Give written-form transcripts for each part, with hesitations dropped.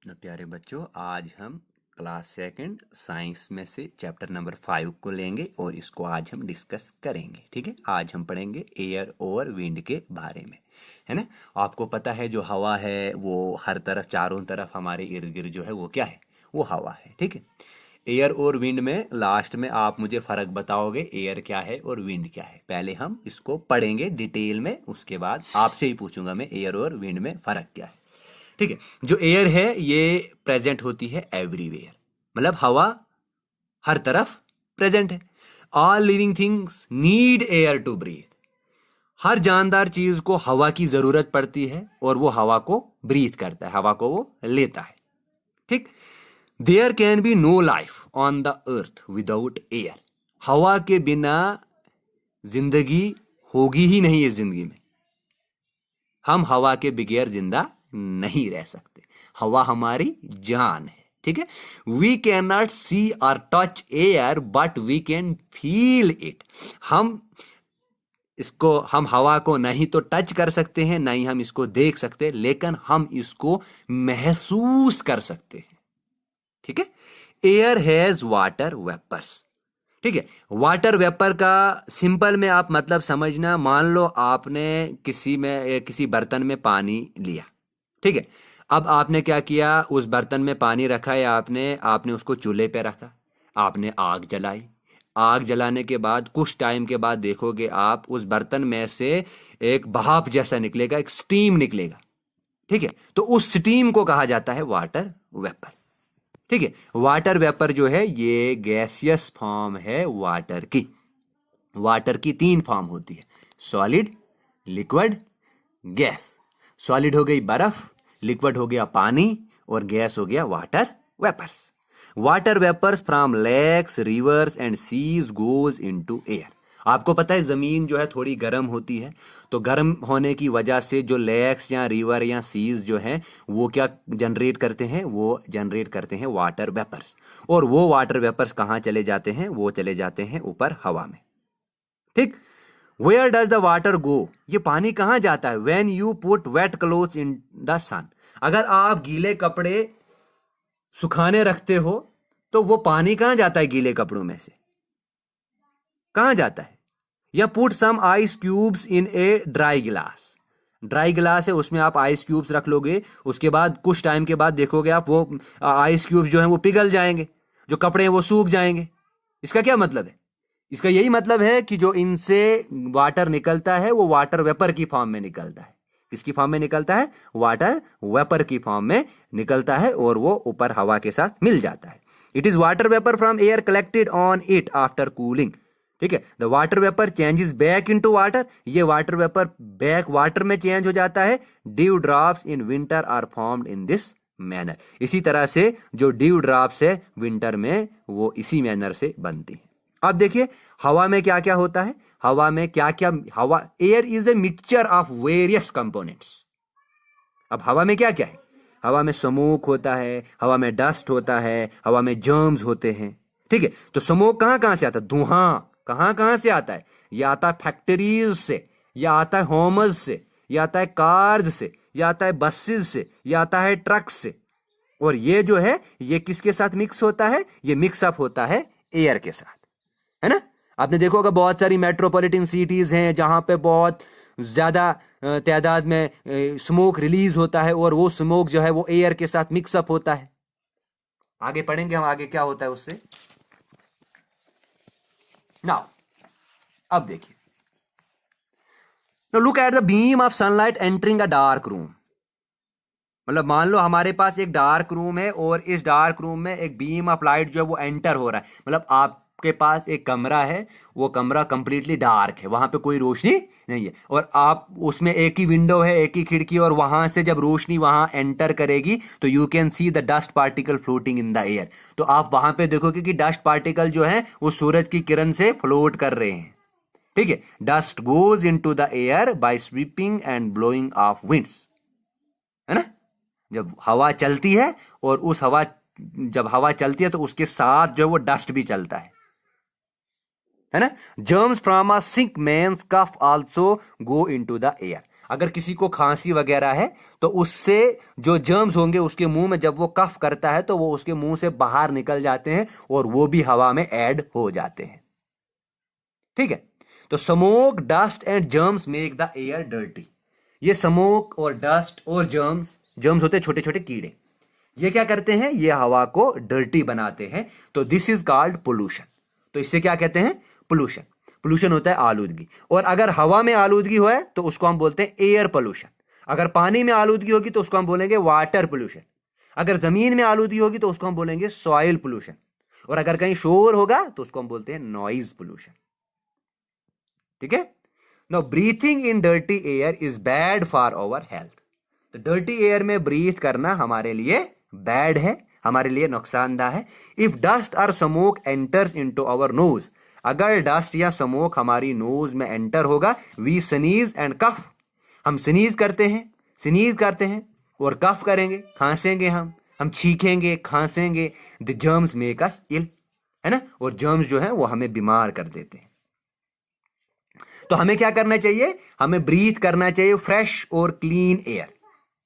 तो प्यारे बच्चों, आज हम क्लास सेकंड साइंस में से चैप्टर नंबर 5 को लेंगे और इसको आज हम डिस्कस करेंगे। ठीक है, आज हम पढ़ेंगे एयर और विंड के बारे में, है ना। आपको पता है जो हवा है वो हर तरफ, चारों तरफ हमारे इर्द गिर्द जो है वो क्या है, वो हवा है। ठीक है, एयर और विंड में लास्ट में आप मुझे फर्क बताओगे, एयर क्या है और विंड क्या है। पहले हम इसको पढ़ेंगे डिटेल में, उसके बाद आपसे ही पूछूंगा मैं एयर और विंड में फर्क क्या है। ठीक है, जो एयर है ये प्रेजेंट होती है एवरीवेयर, मतलब हवा हर तरफ प्रेजेंट है। All living things need air to breathe. हर जानदार चीज को हवा की जरूरत पड़ती है और वो हवा को ब्रीथ करता है, हवा को वो लेता है। ठीक, there can be no life on the earth without air. हवा के बिना जिंदगी होगी ही नहीं इस जिंदगी में। हम हवा के बगैर जिंदा नहीं रह सकते। हवा हमारी जान है। ठीक है, वी कैन नॉट सी और touch air but we can feel it. हम हवा को नहीं तो टच कर सकते हैं, नहीं हम इसको देख सकते, लेकिन हम इसको महसूस कर सकते हैं। ठीक है, एयर हैज वाटर वेपर्स। ठीक है, वाटर वेपर का सिंपल में आप मतलब समझना, मान लो आपने किसी बर्तन में पानी लिया। ठीक है, अब आपने क्या किया, उस बर्तन में पानी रखा है, आपने उसको चूल्हे पे रखा, आपने आग जलाई। आग जलाने के बाद कुछ टाइम के बाद देखोगे आप उस बर्तन में से एक भाप जैसा निकलेगा, एक स्टीम निकलेगा। ठीक है, तो उस स्टीम को कहा जाता है वाटर वेपर। ठीक है, वाटर वेपर जो है ये गैसियस फॉर्म है वाटर की। वाटर की 3 फॉर्म होती है, सॉलिड, लिक्विड, गैस। सॉलिड हो गई बर्फ, लिक्विड हो गया पानी, और गैस हो गया water vapours. Water vapours from lakes, rivers and seas goes into air. आपको पता है जमीन जो है थोड़ी गर्म होती है, तो गर्म होने की वजह से जो लेक्स या रिवर या सीज जो है वो क्या जनरेट करते हैं, वो जनरेट करते हैं वाटर वेपर्स। और वो वाटर वेपर्स कहां चले जाते हैं, वो चले जाते हैं ऊपर हवा में। ठीक, where does the water go, ये पानी कहां जाता है, when you put wet clothes in the sun. अगर आप गीले कपड़े सुखाने रखते हो तो वो पानी कहां जाता है, गीले कपड़ों में से कहां जाता है। या put some ice cubes in a dry glass. Dry glass है, उसमें आप आइस क्यूब्स रख लोगे, उसके बाद कुछ टाइम के बाद देखोगे आप वो आइस क्यूब्स जो हैं वो पिघल जाएंगे, जो कपड़े हैं वो सूख जाएंगे। इसका क्या मतलब है, इसका यही मतलब है कि जो इनसे वाटर निकलता है वो वाटर वेपर की फॉर्म में निकलता है। किसकी फॉर्म में निकलता है, वाटर वेपर की फॉर्म में निकलता है, और वो ऊपर हवा के साथ मिल जाता है। It is water vapour from air collected on it after cooling. ठीक है, the water vapour changes back into water. ये वाटर वेपर बैक वाटर में चेंज हो जाता है। Dew drops in winter are formed in this manner. इसी तरह से जो ड्यू ड्रॉप्स है विंटर में वो इसी मैनर से बनती है। अब देखिए हवा में क्या क्या होता है, हवा में क्या क्या, हवा air is a mixture of various components. अब हवा में क्या क्या है, हवा में स्मोक होता है, हवा में डस्ट होता है, हवा में जर्म्स होते हैं। ठीक है, तो स्मोक कहां कहां से आता है, धुआं कहां कहां से आता है, यह आता है फैक्ट्रीज से, यह आता है होमस से, यह आता है कार्स से, यह आता है बसेस से, यह आता है ट्रक से। और ये जो है ये किसके साथ मिक्स होता है, ये मिक्सअप होता है एयर के साथ, है ना। आपने देखो होगा बहुत सारी मेट्रोपॉलिटन सिटीज हैं जहां पे बहुत ज्यादा तादाद में स्मोक रिलीज होता है, और वो स्मोक जो है वो एयर के साथ मिक्सअप होता है। आगे पढ़ेंगे हम, आगे क्या होता है उससे। नाउ अब देखिए, look at the beam of sunlight entering a dark room. मतलब मान लो हमारे पास एक डार्क रूम है, और इस डार्क रूम में एक बीम ऑफ लाइट जो है वो एंटर हो रहा है। मतलब आपके पास एक कमरा है, वो कमरा कंप्लीटली डार्क है, वहां पे कोई रोशनी नहीं है, और आप उसमें एक ही विंडो है, एक ही खिड़की, और वहां से जब रोशनी वहां एंटर करेगी तो you can see the dust particle floating in the air. तो आप वहां पे देखोगे कि डस्ट पार्टिकल जो है वो सूरज की किरण से फ्लोट कर रहे हैं। ठीक है, dust goes in to the air by sweeping and blowing of winds, है ना। जब हवा चलती है, और जब हवा चलती है तो उसके साथ जो है वो डस्ट भी चलता है। है ना। Germs from a sick man's cough also go into the air. अगर किसी को खांसी वगैरह है तो उससे जो जर्म्स होंगे उसके मुंह में जब वो कफ करता है तो वो उसके मुंह से बाहर निकल जाते हैं और वो भी हवा में ऐड हो जाते हैं। ठीक है, तो smoke, dust and germs make the air dirty. ये स्मोक और डस्ट और जर्म्स, जर्म्स होते हैं छोटे छोटे कीड़े, ये क्या करते हैं, ये हवा को डर्टी बनाते हैं। तो दिस इज कॉल्ड पोल्यूशन। तो इससे क्या कहते हैं, पोल्यूशन। पोल्यूशन होता है आलूदगी। और अगर हवा में आलूदगी हो है तो उसको हम बोलते हैं एयर पोल्यूशन। अगर पानी में आलूदगी होगी तो उसको हम बोलेंगे वाटर पोल्यूशन। अगर जमीन में आलूदगी होगी तो उसको हम बोलेंगे सॉइल पोल्यूशन। और अगर कहीं शोर होगा तो उसको हम बोलते हैं नॉइज पोल्यूशन। ठीक है। No breathing in dirty air is bad for our health. तो डर्टी एयर में ब्रीथ करना हमारे लिए बैड है, हमारे लिए नुकसानदायक है। इफ डस्ट और smoke enters into our nose, अगर डस्ट या स्मोक हमारी नोज में एंटर होगा, वी स्नीज एंड कफ, हम स्नीज करते हैं और कफ करेंगे, खांसेंगे, हम छींकेंगे, खांसेंगे। The germs make us ill, है ना। और जर्म्स जो है वो हमें बीमार कर देते हैं। तो हमें क्या करना चाहिए, हमें ब्रीथ करना चाहिए फ्रेश और क्लीन एयर।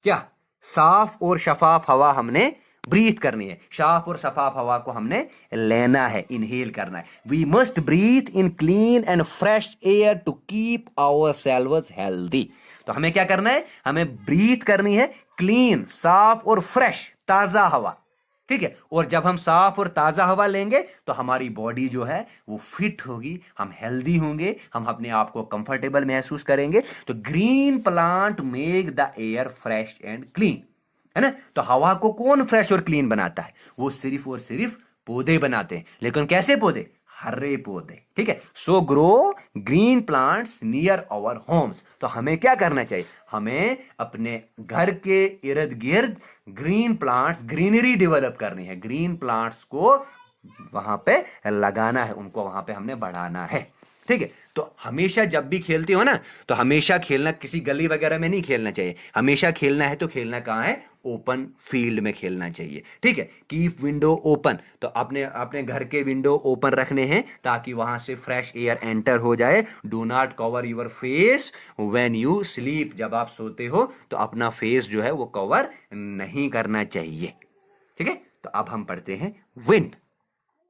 क्या, साफ और शफाफ हवा हमने ब्रीथ करनी है, साफ और शफाफ हवा को हमने लेना है, इनहेल करना है। We must breathe in clean and fresh air to keep ourselves healthy. तो हमें क्या करना है, हमें ब्रीथ करनी है क्लीन, साफ और फ्रेश, ताजा हवा। ठीक है, और जब हम साफ और ताजा हवा लेंगे तो हमारी बॉडी जो है वो फिट होगी, हम हेल्दी होंगे, हम अपने आप को कंफर्टेबल महसूस करेंगे। तो green plant make the air fresh and clean, है ना। तो हवा को कौन फ्रेश और क्लीन बनाता है, वो सिर्फ और सिर्फ पौधे बनाते हैं। लेकिन कैसे पौधे, हरे पौधे। ठीक है, so grow green plants near our homes. तो हमें क्या करना चाहिए, हमें अपने घर के इर्द गिर्द ग्रीन प्लांट्स, ग्रीनरी डेवलप करनी है, ग्रीन प्लांट्स को वहां पे लगाना है, उनको वहां पे हमने बढ़ाना है। ठीक है, तो हमेशा जब भी खेलते हो ना, तो हमेशा खेलना किसी गली वगैरह में नहीं खेलना चाहिए, हमेशा खेलना है तो खेलना कहाँ है, ओपन फील्ड में खेलना चाहिए। ठीक है, कीप विंडो ओपन, तो अपने अपने घर के विंडो ओपन रखने हैं ताकि वहां से फ्रेश एयर एंटर हो जाए। Do not cover your face when you sleep, जब आप सोते हो तो अपना फेस जो है वो कवर नहीं करना चाहिए। ठीक है, तो अब हम पढ़ते हैं विंड।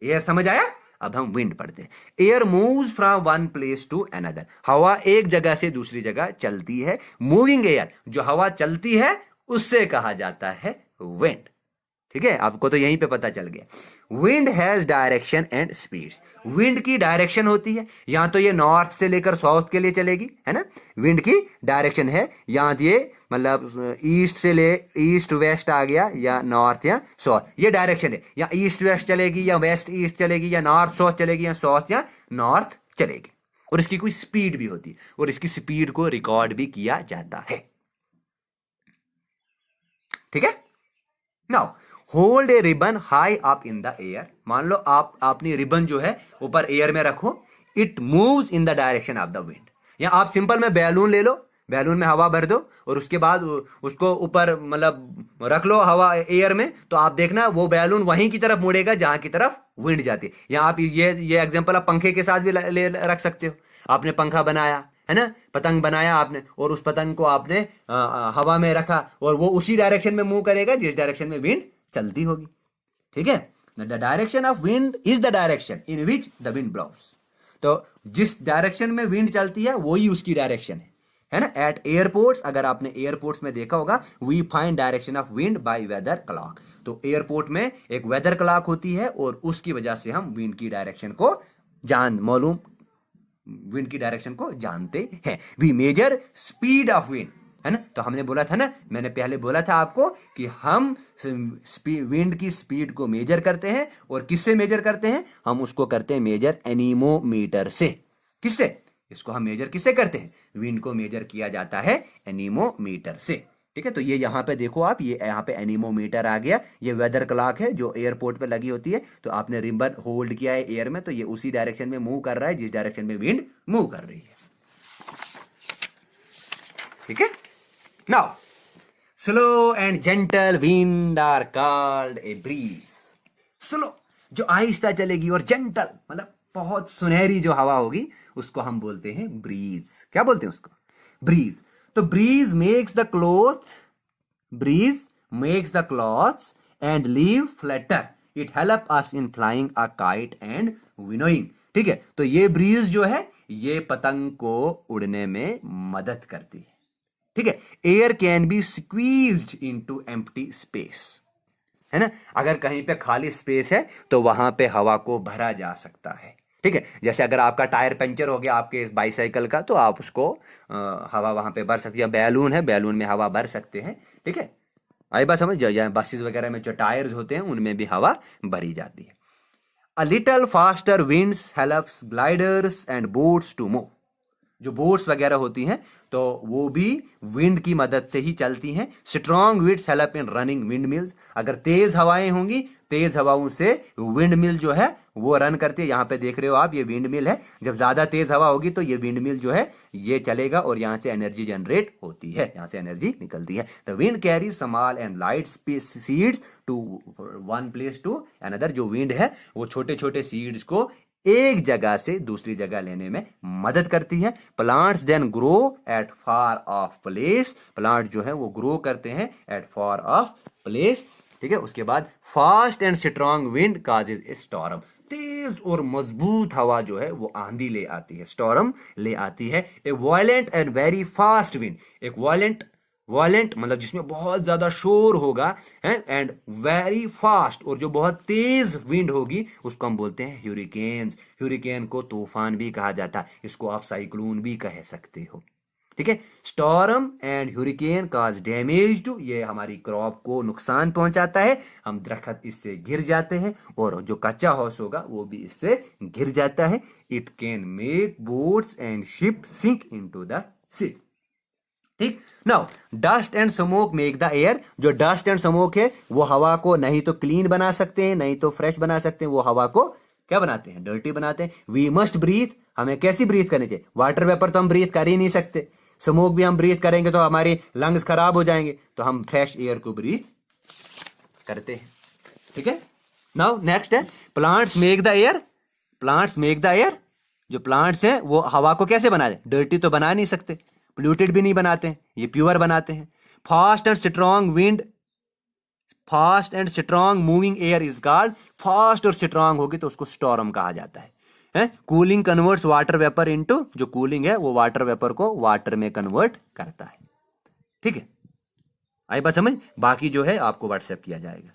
एयर समझ आया, अब हम विंड पढ़ते हैं। Air moves from one place to another, हवा एक जगह से दूसरी जगह चलती है। मूविंग एयर, जो हवा चलती है उससे कहा जाता है विंड। ठीक है, आपको तो यहीं पे पता चल गया। Wind has direction and speed, wind की डायरेक्शन होती है, या तो ये नॉर्थ से लेकर साउथ के लिए चलेगी, है ना। विंड की डायरेक्शन है, या ये मतलब ईस्ट से ले, ईस्ट वेस्ट आ गया, या नॉर्थ या साउथ, ये डायरेक्शन है। या ईस्ट वेस्ट चलेगी, या वेस्ट ईस्ट चलेगी, या नॉर्थ साउथ चलेगी, या साउथ या नॉर्थ चलेगी। और इसकी कोई स्पीड भी होती है, और इसकी स्पीड को रिकॉर्ड भी किया जाता है। ठीक है, now hold a ribbon high up in the air, मान लो आप अपनी रिबन जो है ऊपर एयर में रखो, it moves in the direction of the wind. या आप सिंपल में बैलून ले लो, बैलून में हवा भर दो और उसके बाद उसको ऊपर मतलब रख लो हवा एयर में, तो आप देखना वो बैलून वहीं की तरफ मुड़ेगा जहां की तरफ विंड जाती है। या आप ये एग्जांपल आप पंखे के साथ भी रख सकते हो। आपने पंखा बनाया, है ना, पतंग बनाया आपने, और उस पतंग को आपने हवा में रखा, और वो उसी डायरेक्शन में मूव करेगा जिस डायरेक्शन में विंड चलती होगी। ठीक है, the direction of wind is the direction in which the wind blows. तो जिस डायरेक्शन में विंड चलती है वही उसकी डायरेक्शन है ना। एट एयरपोर्ट्स, अगर आपने एयरपोर्ट्स में देखा होगा, we find direction of wind by weather clock. तो एयरपोर्ट में एक वेदर क्लॉक होती है और उसकी वजह से हम विंड की डायरेक्शन को विंड की डायरेक्शन को जानते हैं। We measure speed of wind, है ना। तो हमने बोला था ना, मैंने पहले बोला था आपको कि हम विंड की स्पीड को मेजर करते हैं। और किससे मेजर करते हैं, हम उसको करते हैं मेजर एनीमोमीटर से। किससे, इसको हम मेजर किससे करते हैं, विंड को मेजर किया जाता है एनीमोमीटर से। ठीक है, तो ये यहां पे देखो आप, ये यहां पे एनीमोमीटर आ गया, ये वेदर क्लॉक है जो एयरपोर्ट पे लगी होती है। तो आपने रिबन होल्ड किया है एयर में, तो ये उसी डायरेक्शन में मूव कर रहा है जिस डायरेक्शन में विंड मूव कर रही है। ठीक है, now slow and gentle wind are called a breeze. Slow जो आहिस्ता चलेगी, और जेंटल मतलब बहुत सुनहरी जो हवा होगी उसको हम बोलते हैं ब्रीज। क्या बोलते हैं उसको? ब्रीज। तो breeze makes the clothes and leave flutter, it help us in flying a kite and winnowing. ठीक है, तो ये ब्रीज जो है ये पतंग को उड़ने में मदद करती है। ठीक है, air can be squeezed into empty space, है ना। अगर कहीं पे खाली स्पेस है तो वहां पे हवा को भरा जा सकता है। ठीक है, जैसे अगर आपका टायर पंचर हो गया आपके इस बाईसाइकिल का, तो आप उसको हवा वहां पे भर सकती है। बैलून है, बैलून में हवा भर सकते हैं। ठीक है, आई बात समझ? बसेस वगैरह में जो टायर्स होते हैं उनमें भी हवा भरी जाती है। A little faster winds helps gliders and boats to move. जो बोट्स वगैरह होती हैं तो वो भी विंड की मदद से ही चलती हैं। Strong winds help in running wind mills. अगर तेज हवाएं होंगी, तेज हवाओं से विंड मिल जो है वो रन करती है। यहां पे देख रहे हो आप, ये विंड मिल है। जब ज्यादा तेज हवा होगी तो ये विंड मिल जो है ये चलेगा और यहां से एनर्जी जनरेट होती है, यहां से एनर्जी निकलती है। The wind carry small and light seeds to one place to another. जो विंड है वो छोटे छोटे सीड्स को एक जगह से दूसरी जगह लेने में मदद करती है। Plants then grow at far off place. Plant जो है वो ग्रो करते हैं एट फार ऑफ प्लेस। ठीक है, उसके बाद fast and strong wind causes a storm. तेज और मजबूत हवा जो है वो आंधी ले आती है, स्टॉर्म ले आती है। ए violent and very fast wind. एक वायलेंट मतलब जिसमें बहुत ज्यादा शोर होगा है, एंड वेरी फास्ट, और जो बहुत तेज विंड होगी उसको हम बोलते हैं ह्यूरिकेन्स। ह्यूरिकेन को तूफान भी कहा जाता है, इसको आप साइक्लोन भी कह सकते हो। ठीक है, storm and hurricane cause damage to, ये हमारी क्रॉप को नुकसान पहुंचाता है। हम दरख्त इससे गिर जाते हैं और जो कच्चा हाउस होगा वो भी इससे गिर जाता है। It can make boats and ship sink into the sea. ठीक, now dust and smoke make the air. जो डस्ट एंड स्मोक है वो हवा को नहीं तो क्लीन बना सकते हैं नहीं तो फ्रेश बना सकते हैं, वो हवा को क्या बनाते हैं? डर्टी बनाते हैं। वी मस्ट ब्रीथ, हमें कैसी ब्रीथ करनी चाहिए? वाटर वेपर तो हम ब्रीथ कर ही नहीं सकते, स्मोक भी हम ब्रीथ करेंगे तो हमारे लंग्स खराब हो जाएंगे, तो हम फ्रेश एयर को ब्रीथ करते हैं। ठीक है, नाउ नेक्स्ट है plants make the air. Plants make the air, जो प्लांट्स हैं वो हवा को कैसे बनाते? डर्टी तो बना नहीं सकते, पोल्यूटेड भी नहीं बनाते हैं, ये प्योर बनाते हैं। Fast and strong wind, fast and strong moving air is called, fast और स्ट्रॉन्ग होगी तो उसको स्टॉर्म कहा जाता है। Cooling converts water vapour into, जो कूलिंग है वो वाटर वेपर को वाटर में कन्वर्ट करता है। ठीक है, आई बात समझ? बाकी जो है आपको व्हाट्सएप किया जाएगा।